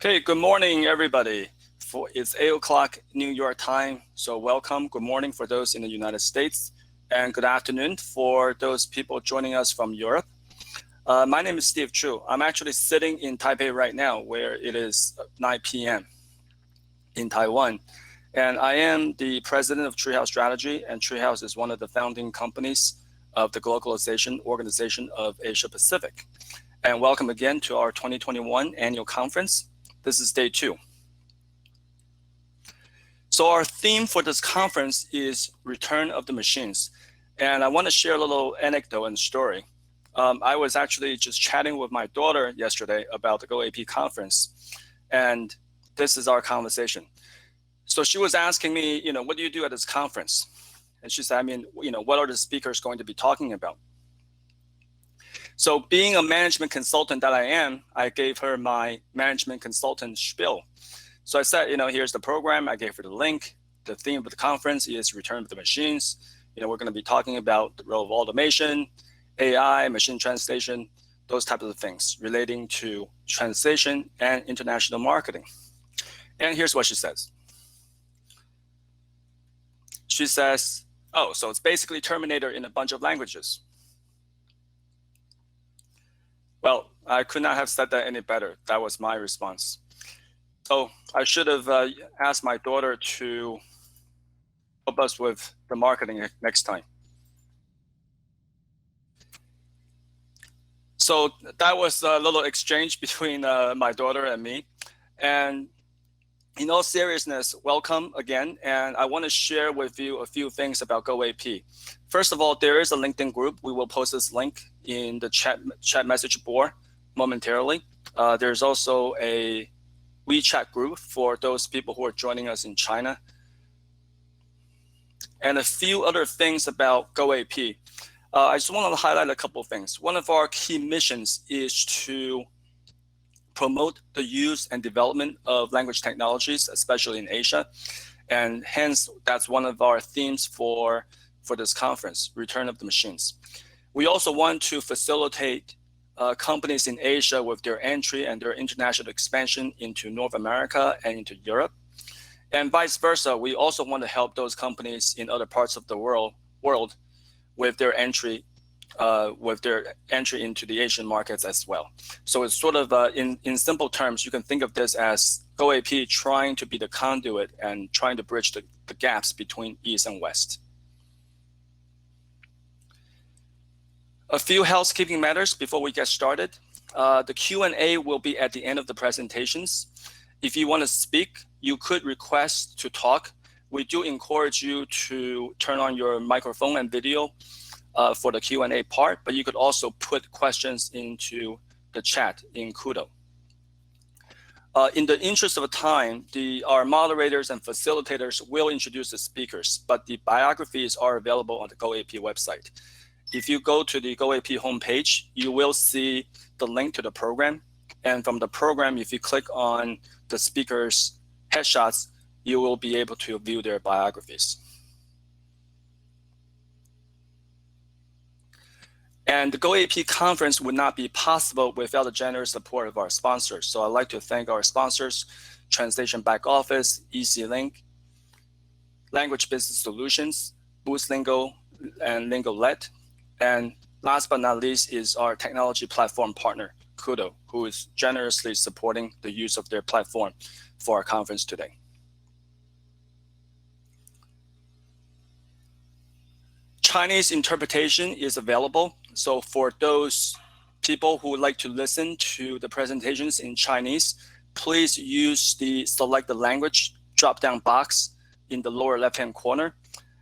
Okay, good morning, everybody. It's 8 o'clock New York time, so welcome. Good morning for those in the United States, and good afternoon for those people joining us from Europe. My name is Steve Chu. I'm actually sitting in Taipei right now, where it is 9 p.m. in Taiwan. And I am the president of Treehouse Strategy, and Treehouse is one of the founding companies of the Glocalization Organization of Asia Pacific. And welcome again to our 2021 annual conference. This is day 2. So our theme for this conference is Return of the Machines. And I want to share a little anecdote and story. I was actually just chatting with my daughter yesterday about the GoAP conference, and this is our conversation. So she was asking me, what do you do at this conference? And she said, what are the speakers going to be talking about? So being a management consultant that I am, I gave her my management consultant spiel. So I said, here's the program. I gave her the link. The theme of the conference is Return of the Machines. We're going to be talking about the role of automation, AI, machine translation, those types of things relating to translation and international marketing. And here's what she says. She says, oh, so it's basically Terminator in a bunch of languages. Well, I could not have said that any better. That was my response. So I should have asked my daughter to help us with the marketing next time. So that was a little exchange between my daughter and me. And in all seriousness, welcome again. And I want to share with you a few things about GoAP. First of all, there is a LinkedIn group. We will post this link in the chat message board momentarily. There's also a WeChat group for those people who are joining us in China. And a few other things about GoAP. I just want to highlight a couple of things. One of our key missions is to promote the use and development of language technologies, especially in Asia. And hence, that's one of our themes for this conference, Return of the Machines. We also want to facilitate companies in Asia with their entry and their international expansion into North America and into Europe. And vice versa, we also want to help those companies in other parts of the world with their entry into the Asian markets as well. So it's sort of, in simple terms, you can think of this as GoAP trying to be the conduit and trying to bridge the gaps between East and West. A few housekeeping matters before we get started. The Q&A will be at the end of the presentations. If you want to speak, you could request to talk. We do encourage you to turn on your microphone and video for the Q&A part, but you could also put questions into the chat in Kudo. In the interest of time, our moderators and facilitators will introduce the speakers, but the biographies are available on the GoAP website. If you go to the GoAP homepage, you will see the link to the program. And from the program, if you click on the speakers' headshots, you will be able to view their biographies. And the GoAP conference would not be possible without the generous support of our sponsors. So I'd like to thank our sponsors, Translation Back Office, EasyLink, Language Business Solutions, BoostLingo, and LingoLet. And last but not least is our technology platform partner, Kudo, who is generously supporting the use of their platform for our conference today. Chinese interpretation is available. So for those people who would like to listen to the presentations in Chinese, please use the select the language drop-down box in the lower left-hand corner.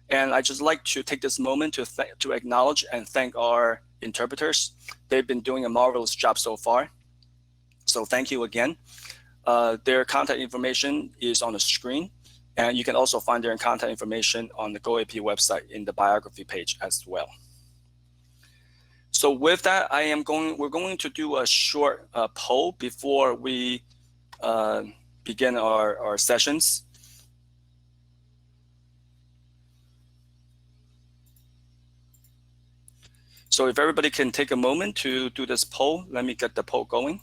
And I just like to take this moment to acknowledge and thank our interpreters. They've been doing a marvelous job so far. So thank you again. Their contact information is on the screen. And you can also find their contact information on the GoAP website in the biography page as well. So with that, we're going to do a short poll before we begin our sessions. So if everybody can take a moment to do this poll, let me get the poll going.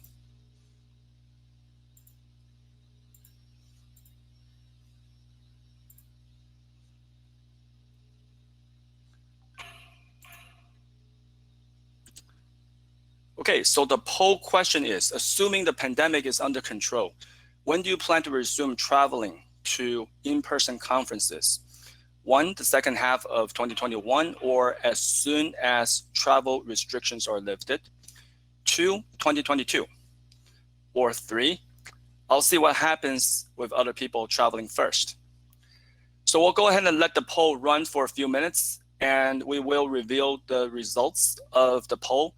Okay, so the poll question is, assuming the pandemic is under control, when do you plan to resume traveling to in-person conferences? 1, the second half of 2021, or as soon as travel restrictions are lifted. 2, 2022. Or 3, I'll see what happens with other people traveling first. So we'll go ahead and let the poll run for a few minutes, and we will reveal the results of the poll